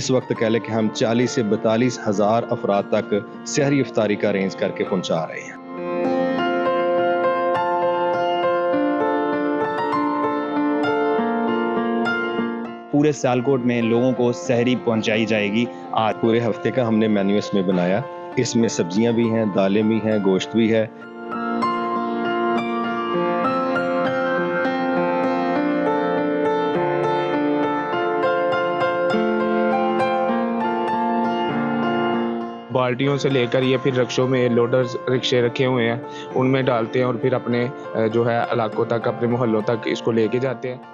اس وقت کہہ لیں کہ ہم 40 سے 42 ہزار افراد تک سحری افطاری کا ارینج کر کے پہنچا رہے ہیں۔ پورے سیالکوٹ میں لوگوں کو سحری پہنچائی جائے گی آج۔ پورے ہفتے کا ہم نے مینیو اس میں بنایا، اس میں سبزیاں بھی ہیں، دالیں بھی ہیں، گوشت بھی ہے۔ بالٹیوں سے لے کر یہ پھر رکشوں میں لوڈرز رکشے رکھے ہوئے ہیں، ان میں ڈالتے ہیں اور پھر اپنے جو ہے علاقوں تک، اپنے محلوں تک اس کو لے کے جاتے ہیں۔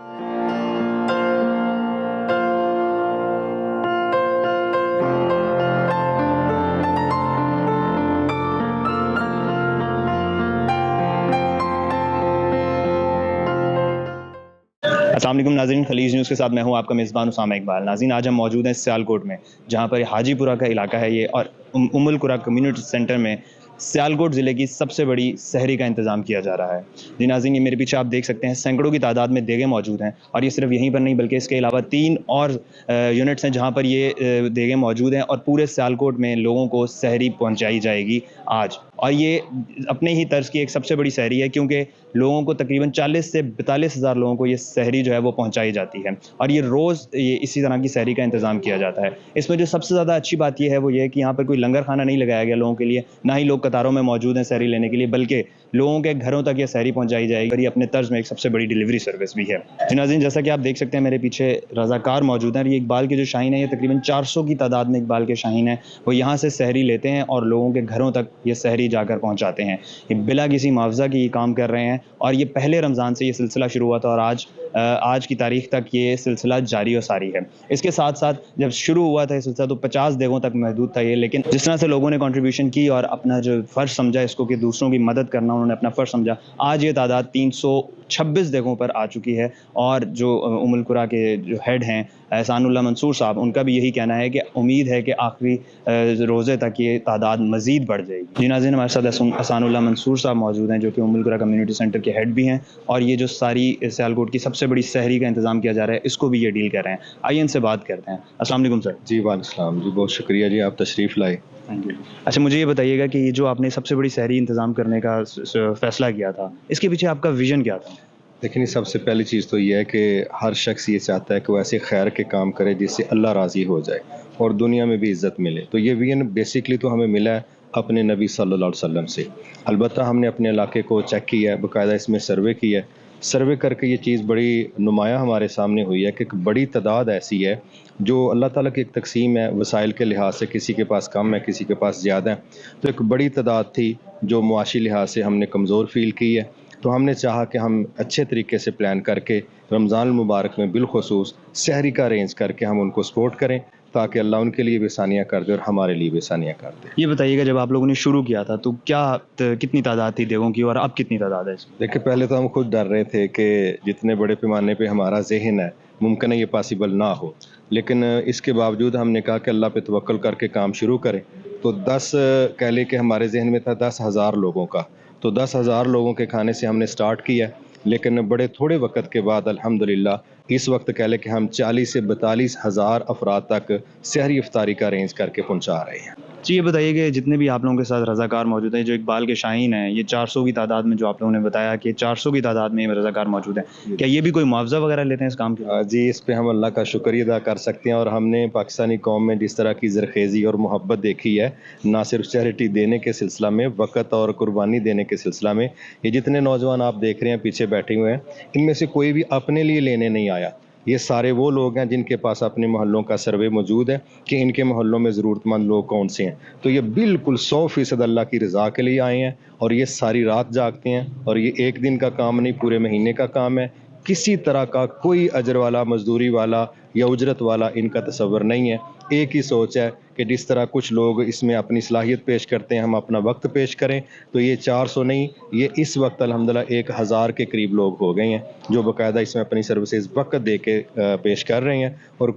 السلام علیکم ناظرین، خلیج نیوز کے ساتھ میں ہوں آپ کا میزبان اسامہ اقبال۔ ناظرین، آج ہم موجود ہیں سیالکوٹ میں، جہاں پر حاجی پورہ کا علاقہ ہے یہ، اور ام القریٰ کمیونٹی سینٹر میں سیالکوٹ ضلع کی سب سے بڑی سحری کا انتظام کیا جا رہا ہے۔ جی ناظرین، یہ میرے پیچھے آپ دیکھ سکتے ہیں سینکڑوں کی تعداد میں دیگیں موجود ہیں، اور یہ صرف یہیں پر نہیں بلکہ اس کے علاوہ 3 اور یونٹس ہیں جہاں پر یہ دیگیں موجود ہیں، اور پورے سیالکوٹ میں لوگوں کو سحری پہنچائی جائے گی آج۔ اور یہ اپنے ہی طرز کی ایک سب سے بڑی سحری ہے، کیونکہ لوگوں کو تقریباً 40 سے 42 ہزار لوگوں کو یہ سحری جو ہے وہ پہنچائی جاتی ہے، اور یہ روز اسی طرح کی سحری کا انتظام کیا جاتا ہے۔ اس میں جو سب سے زیادہ اچھی بات یہ ہے وہ یہ ہے کہ یہاں پر کوئی لنگر خانہ نہیں لگایا گیا لوگوں کے لیے، نہ ہی لوگ قطاروں میں موجود ہیں سحری لینے کے لیے، بلکہ لوگوں کے گھروں تک یہ سحری پہنچائی جائے گی، اور یہ اپنے طرز میں ایک سب سے بڑی ڈیلیوری سروس بھی ہے۔ جی ناظرین، جیسا کہ آپ دیکھ سکتے ہیں میرے پیچھے رضاکار موجود ہیں، اور یہ اقبال کے جو شاہین ہیں، یہ تقریباً 400 کی تعداد میں اقبال کے شاہین ہیں، وہ یہاں سے سحری لیتے ہیں اور لوگوں کے گھروں تک یہ سحری جا کر پہنچاتے ہیں۔ یہ بلا کسی معاوضہ کی یہ کام کر رہے ہیں، اور یہ پہلے رمضان سے یہ سلسلہ شروع ہوا تھا، اور آج کی تاریخ تک یہ سلسلہ جاری و ساری ہے۔ اس کے ساتھ ساتھ جب شروع ہوا تھا یہ سلسلہ تو 50 دیگوں تک محدود تھا یہ، لیکن جس طرح سے لوگوں نے کنٹریبیوشن کی اور اپنا جو فرض سمجھا اس کو کہ دوسروں کی مدد کرنا انہوں نے اپنا فرض سمجھا، آج یہ تعداد 326 دیگوں پر آ چکی ہے۔ اور جو ام القریٰ کے جو ہیڈ ہیں احسان اللہ منصور صاحب، ان کا بھی یہی کہنا ہے کہ امید ہے کہ آخری روزے تک یہ تعداد مزید بڑھ جائے گی۔ جی ناظرین، ہمارے ساتھ احسان اللہ منصور صاحب موجود ہیں، جو کہ ام القریٰ کمیونٹی سینٹر کے ہیڈ بھی ہیں، اور یہ جو ساری سیالکوٹ کی سب سے بڑی سحری کا انتظام کیا جا رہا ہے اس کو بھی یہ ڈیل کر رہے ہیں۔ آئیے ان سے بات کرتے ہیں۔ السلام علیکم سر۔ جی وعلیکم السلام جی، بہت شکریہ جی، آپ تشریف لائے۔ اچھا، مجھے یہ بتائیے گا کہ یہ جو آپ نے سب سے بڑی سحری انتظام کرنے کا فیصلہ کیا تھا، اس کے پیچھے آپ کا ویژن کیا تھا؟ لیکن سب سے پہلی چیز تو یہ ہے کہ ہر شخص یہ چاہتا ہے کہ وہ ایسے خیر کے کام کرے جس سے اللہ راضی ہو جائے اور دنیا میں بھی عزت ملے۔ تو یہ ویژن بیسکلی تو ہمیں ملا ہے اپنے نبی صلی اللہ علیہ وسلم سے۔ البتہ ہم نے اپنے علاقے کو چیک کیا ہے، باقاعدہ اس میں سروے کیا ہے۔ سروے کر کے یہ چیز بڑی نمایاں ہمارے سامنے ہوئی ہے کہ ایک بڑی تعداد ایسی ہے جو اللہ تعالیٰ کی ایک تقسیم ہے وسائل کے لحاظ سے، کسی کے پاس کم ہے، کسی کے پاس زیادہ ہے، تو ایک بڑی تعداد تھی جو معاشی لحاظ سے ہم نے کمزور فیل کی ہے۔ تو ہم نے چاہا کہ ہم اچھے طریقے سے پلان کر کے رمضان المبارک میں بالخصوص سحری کا ارینج کر کے ہم ان کو سپورٹ کریں، تاکہ اللہ ان کے لیے بھی آسانیاں کر دے اور ہمارے لیے بھی آسانیاں کر دے۔ یہ بتائیے گا جب آپ لوگوں نے شروع کیا تھا تو کتنی تعداد تھی دیگوں کی، اور اب کتنی تعداد ہے اس میں؟ دیکھیں، پہلے تو ہم خود ڈر رہے تھے کہ جتنے بڑے پیمانے پہ ہمارا ذہن ہے ممکن ہے یہ پاسبل نہ ہو، لیکن اس کے باوجود ہم نے کہا کہ اللہ پہ توکل کر کے کام شروع کریں۔ تو 10 کہہ لیں کہ ہمارے ذہن میں تھا 10,000 لوگوں کا، تو 10,000 لوگوں کے کھانے سے ہم نے سٹارٹ کیا، لیکن بڑے تھوڑے وقت کے بعد الحمدللہ اس وقت کہہ لیں کہ ہم 40 سے 42 ہزار افراد تک سحری افطاری کا ارینج کر کے پہنچا رہے ہیں۔ جی، یہ بتائیے کہ جتنے بھی آپ لوگوں کے ساتھ رضاکار موجود ہیں، جو اقبال کے شاہین ہیں، یہ 400 کی تعداد میں، جو آپ لوگوں نے بتایا کہ 400 کی تعداد میں رضاکار موجود ہیں، کیا یہ بھی کوئی معاوضہ وغیرہ لیتے ہیں اس کام کے؟ جی، اس پہ ہم اللہ کا شکریہ ادا کر سکتے ہیں، اور ہم نے پاکستانی قوم میں جس طرح کی زرخیزی اور محبت دیکھی ہے، نہ صرف چیریٹی دینے کے سلسلہ میں، وقت اور قربانی دینے کے سلسلہ میں، یہ جتنے نوجوان آپ دیکھ رہے ہیں پیچھے بیٹھے ہوئے ہیں، ان میں سے کوئی بھی اپنے لیے لینے نہیں آیا۔ یہ سارے وہ لوگ ہیں جن کے پاس اپنے محلوں کا سروے موجود ہے کہ ان کے محلوں میں ضرورت مند لوگ کون سے ہیں، تو یہ بالکل 100% اللہ کی رضا کے لیے آئے ہیں، اور یہ ساری رات جاگتے ہیں، اور یہ ایک دن کا کام نہیں، پورے مہینے کا کام ہے۔ کسی طرح کا کوئی اجر والا، مزدوری والا یا اجرت والا ان کا تصور نہیں ہے۔ ایک ہی سوچ ہے کہ جس طرح کچھ لوگ اس میں اپنی صلاحیت پیش کرتے ہیں، ہم اپنا وقت پیش کریں، تو یہ 400 نہیں، یہ اس وقت الحمدللہ 1000 کے قریب لوگ ہو گئے ہیں جو باقاعدہ اس میں اپنی سروسز وقت دے کے پیش کر رہے ہیں، اور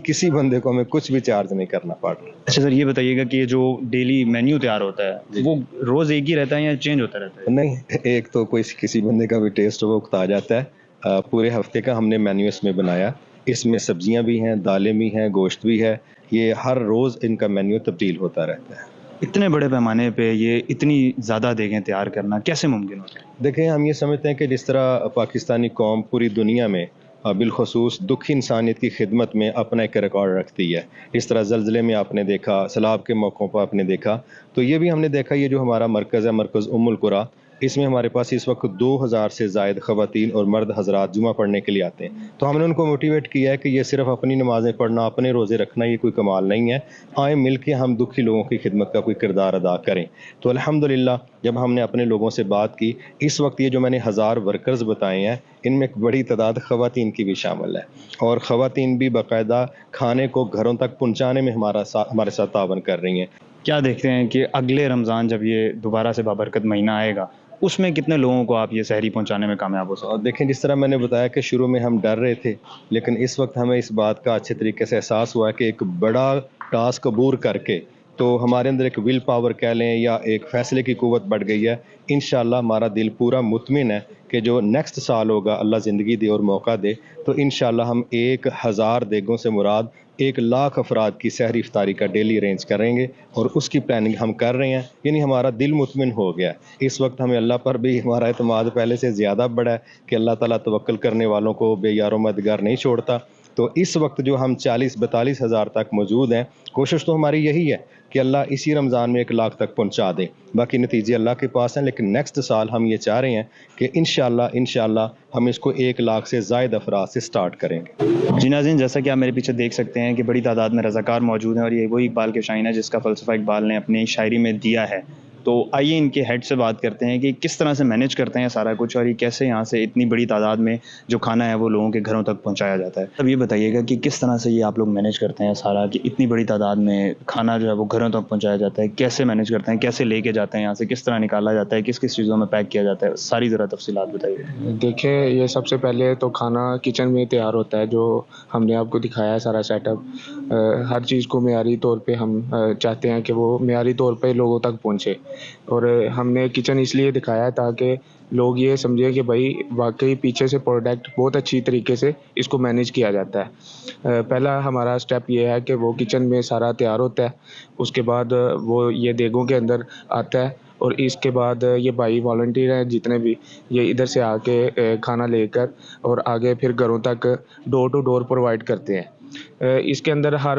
کسی بندے کو ہمیں کچھ بھی چارج نہیں کرنا پڑ رہا۔ اچھا سر، یہ بتائیے گا کہ یہ جو ڈیلی مینیو تیار ہوتا ہے وہ روز ایک ہی رہتا ہے یا چینج ہوتا رہتا ہے؟ نہیں، ایک تو کسی بندے کا بھی ٹیسٹ وقت آ جاتا ہے۔ پورے ہفتے کا ہم نے مینیو اس میں بنایا، اس میں سبزیاں بھی ہیں، دالیں بھی ہیں، گوشت بھی ہے۔ یہ ہر روز ان کا مینیو تبدیل ہوتا رہتا ہے۔ اتنے بڑے پیمانے پہ یہ اتنی زیادہ دیگیں تیار کرنا کیسے ممکن ہوتا ہے؟ دیکھیں، ہم یہ سمجھتے ہیں کہ جس طرح پاکستانی قوم پوری دنیا میں بالخصوص دکھی انسانیت کی خدمت میں اپنا ایک ریکارڈ رکھتی ہے، اس طرح زلزلے میں آپ نے دیکھا، سیلاب کے موقعوں پر آپ نے دیکھا، تو یہ بھی ہم نے دیکھا، یہ جو ہمارا مرکز ہے، مرکز القریٰ، اس میں ہمارے پاس اس وقت 2000 سے زائد خواتین اور مرد حضرات جمعہ پڑھنے کے لیے آتے ہیں۔ تو ہم نے ان کو موٹیویٹ کیا ہے کہ یہ صرف اپنی نمازیں پڑھنا، اپنے روزے رکھنا یہ کوئی کمال نہیں ہے، آئیں مل کے ہم دکھی لوگوں کی خدمت کا کوئی کردار ادا کریں۔ تو الحمدللہ جب ہم نے اپنے لوگوں سے بات کی، اس وقت یہ جو میں نے 1000 ورکرز بتائے ہیں، ان میں ایک بڑی تعداد خواتین کی بھی شامل ہے، اور خواتین بھی باقاعدہ کھانے کو گھروں تک پہنچانے میں ہمارے ساتھ تعاون کر رہی ہیں۔ کیا دیکھتے ہیں کہ اگلے رمضان جب یہ دوبارہ سے بابرکت مہینہ آئے گا، اس میں کتنے لوگوں کو آپ یہ سحری پہنچانے میں کامیاب ہو سکتے اور دیکھیں، جس طرح میں نے بتایا کہ شروع میں ہم ڈر رہے تھے، لیکن اس وقت ہمیں اس بات کا اچھے طریقے سے احساس ہوا ہے کہ ایک بڑا ٹاسک عبور کر کے تو ہمارے اندر ایک ول پاور کہہ لیں یا ایک فیصلے کی قوت بڑھ گئی ہے۔ انشاءاللہ ہمارا دل پورا مطمئن ہے کہ جو نیکسٹ سال ہوگا، اللہ زندگی دے اور موقع دے، تو انشاءاللہ ہم 1000 دیگوں سے مراد 1,00,000 افراد کی سحری افطاری کا ڈیلی ارینج کریں گے، اور اس کی پلاننگ ہم کر رہے ہیں، یعنی ہمارا دل مطمئن ہو گیا ہے۔ اس وقت ہمیں اللہ پر بھی ہمارا اعتماد پہلے سے زیادہ بڑا ہے کہ اللہ تعالیٰ توکل کرنے والوں کو بے یار و مددگار نہیں چھوڑتا۔ تو اس وقت جو ہم 40-42 ہزار تک موجود ہیں، کوشش تو ہماری یہی ہے کہ اللہ اسی رمضان میں 1,00,000 تک پہنچا دے، باقی نتیجے اللہ کے پاس ہیں، لیکن نیکسٹ سال ہم یہ چاہ رہے ہیں کہ انشاءاللہ ہم اس کو 1,00,000 سے زائد افراد سے سٹارٹ کریں گے۔ جی ناظرین، جیسا کہ آپ میرے پیچھے دیکھ سکتے ہیں کہ بڑی تعداد میں رضاکار موجود ہیں، اور یہ وہی اقبال کے شاعر ہے جس کا فلسفہ اقبال نے اپنی شاعری میں دیا ہے۔ تو آئیے ان کے ہیڈ سے بات کرتے ہیں کہ کس طرح سے مینیج کرتے ہیں سارا کچھ، اور یہ کیسے یہاں سے اتنی بڑی تعداد میں جو کھانا ہے وہ لوگوں کے گھروں تک پہنچایا جاتا ہے۔ اب یہ بتائیے گا کہ کس طرح سے یہ آپ لوگ مینیج کرتے ہیں سارا، کہ اتنی بڑی تعداد میں کھانا جو ہے وہ گھروں تک پہنچایا جاتا ہے، کیسے مینیج کرتے ہیں، کیسے لے کے جاتے ہیں یہاں سے، کس طرح نکالا جاتا ہے، کس کس چیزوں میں پیک کیا جاتا ہے، ساری ذرا تفصیلات بتائیے۔ دیکھیں، یہ سب سے پہلے تو کھانا کچن میں تیار ہوتا ہے، جو ہم نے آپ کو دکھایا ہے سارا سیٹ اپ۔ ہر چیز کو معیاری طور پہ ہم چاہتے ہیں کہ وہ معیاری طور پہ لوگوں تک پہنچے، اور ہم نے کچن اس لیے دکھایا ہے تاکہ لوگ یہ سمجھیں کہ بھائی واقعی پیچھے سے پروڈکٹ بہت اچھی طریقے سے اس کو مینیج کیا جاتا ہے۔ پہلا ہمارا سٹیپ یہ ہے کہ وہ کچن میں سارا تیار ہوتا ہے، اس کے بعد وہ یہ دیگوں کے اندر آتا ہے، اور اس کے بعد یہ بھائی والنٹیئر ہیں جتنے بھی، یہ ادھر سے آ کے کھانا لے کر اور آگے پھر گھروں تک ڈور ٹو ڈور پرووائڈ کرتے ہیں۔ اس کے اندر ہر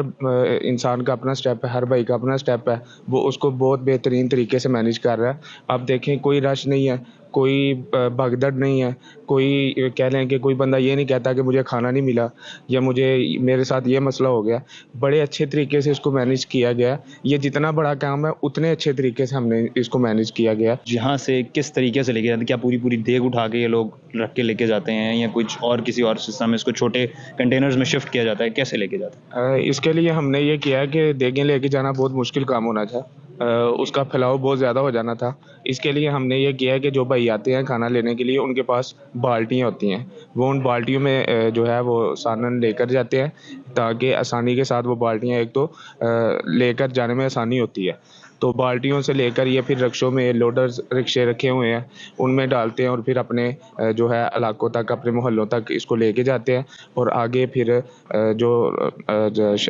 انسان کا اپنا سٹیپ ہے، ہر بھائی کا اپنا سٹیپ ہے، وہ اس کو بہت بہترین طریقے سے مینیج کر رہا ہے۔ آپ دیکھیں، کوئی رش نہیں ہے، کوئی بھگدڑ نہیں ہے، کوئی کہہ لیں کہ کوئی بندہ یہ نہیں کہتا کہ مجھے کھانا نہیں ملا یا میرے ساتھ یہ مسئلہ ہو گیا۔ بڑے اچھے طریقے سے اس کو مینیج کیا گیا۔ یہ جتنا بڑا کام ہے اتنے اچھے طریقے سے ہم نے اس کو مینیج کیا گیا۔ جہاں سے کس طریقے سے لے کے جاتے ہیں؟ کیا پوری دیگ اٹھا کے یہ لوگ رکھ کے لے کے جاتے ہیں، یا کچھ اور کسی اور سسٹم میں اس کو چھوٹے کنٹینرز میں شفٹ کیا جاتا ہے؟ کیسے لے کے جاتے ہیں؟ اس کے لیے ہم نے یہ کیا ہے کہ دیگیں لے کے جانا بہت مشکل کام ہونا تھا، اس کا پھیلاؤ بہت زیادہ ہو جانا تھا۔ اس کے لیے ہم نے یہ کیا ہے کہ جو بھائی آتے ہیں کھانا لینے کے لیے، ان کے پاس بالٹیاں ہوتی ہیں، وہ ان بالٹیوں میں جو ہے وہ سالن لے کر جاتے ہیں، تاکہ آسانی کے ساتھ وہ بالٹیاں ایک تو لے کر جانے میں آسانی ہوتی ہے۔ تو بالٹیوں سے لے کر یہ پھر رکشوں میں لوڈرز رکشے رکھے ہوئے ہیں، ان میں ڈالتے ہیں، اور پھر اپنے جو ہے علاقوں تک، اپنے محلوں تک اس کو لے کے جاتے ہیں، اور آگے پھر جو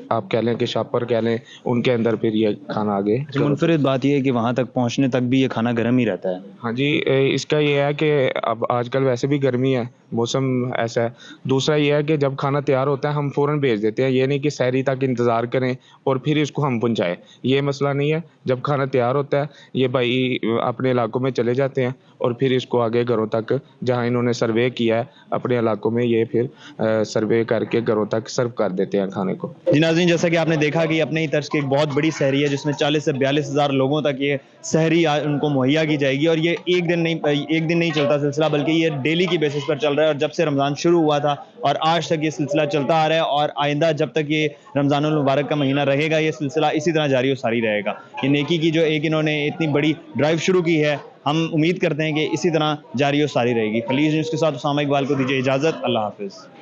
آپ کہہ لیں کہ شاپر کہہ لیں، ان کے اندر پھر یہ کھانا آگے۔ منفرد بات یہ ہے کہ وہاں تک پہنچنے تک بھی یہ کھانا گرم ہی رہتا ہے۔ ہاں جی، اس کا یہ ہے کہ اب آج کل ویسے بھی گرمی ہے، موسم ایسا ہے۔ دوسرا یہ ہے کہ جب کھانا تیار ہوتا ہے ہم فوراً بھیج دیتے ہیں، یہ نہیں کہ سحری تک انتظار کریں اور پھر اس کو ہم پہنچائیں، یہ مسئلہ نہیں ہے۔ جب کھانا تیار ہوتا ہے یہ بھائی اپنے علاقوں میں چلے جاتے ہیں، اور پھر اس کو آگے گھروں تک جہاں انہوں نے سروے کیا ہے اپنے علاقوں میں، یہ پھر سروے کر کے گھروں تک سرو کر دیتے ہیں کھانے کو۔ جی ناظرین، جیسا کہ آپ نے دیکھا کہ اپنے ہی طرز کی ایک بہت بڑی سحری ہے جس میں 40 سے 42 ہزار لوگوں تک یہ سحری ان کو مہیا کی جائے گی، اور یہ ایک دن نہیں چلتا سلسلہ، بلکہ یہ ڈیلی کی بیسس پر چل رہا ہے، اور جب سے رمضان شروع ہوا تھا اور آج تک یہ سلسلہ چلتا آ رہا ہے، اور آئندہ جب تک یہ رمضان المبارک کا مہینہ رہے گا یہ سلسلہ اسی طرح جاری و ساری رہے گا۔ یہ نیکی کی جو ایک انہوں نے اتنی بڑی ڈرائیو شروع کی ہے، ہم امید کرتے ہیں کہ اسی طرح جاری و ساری رہے گی۔ خلیج نیوز کے ساتھ اسامہ اقبال کو دیجیے اجازت، اللہ حافظ۔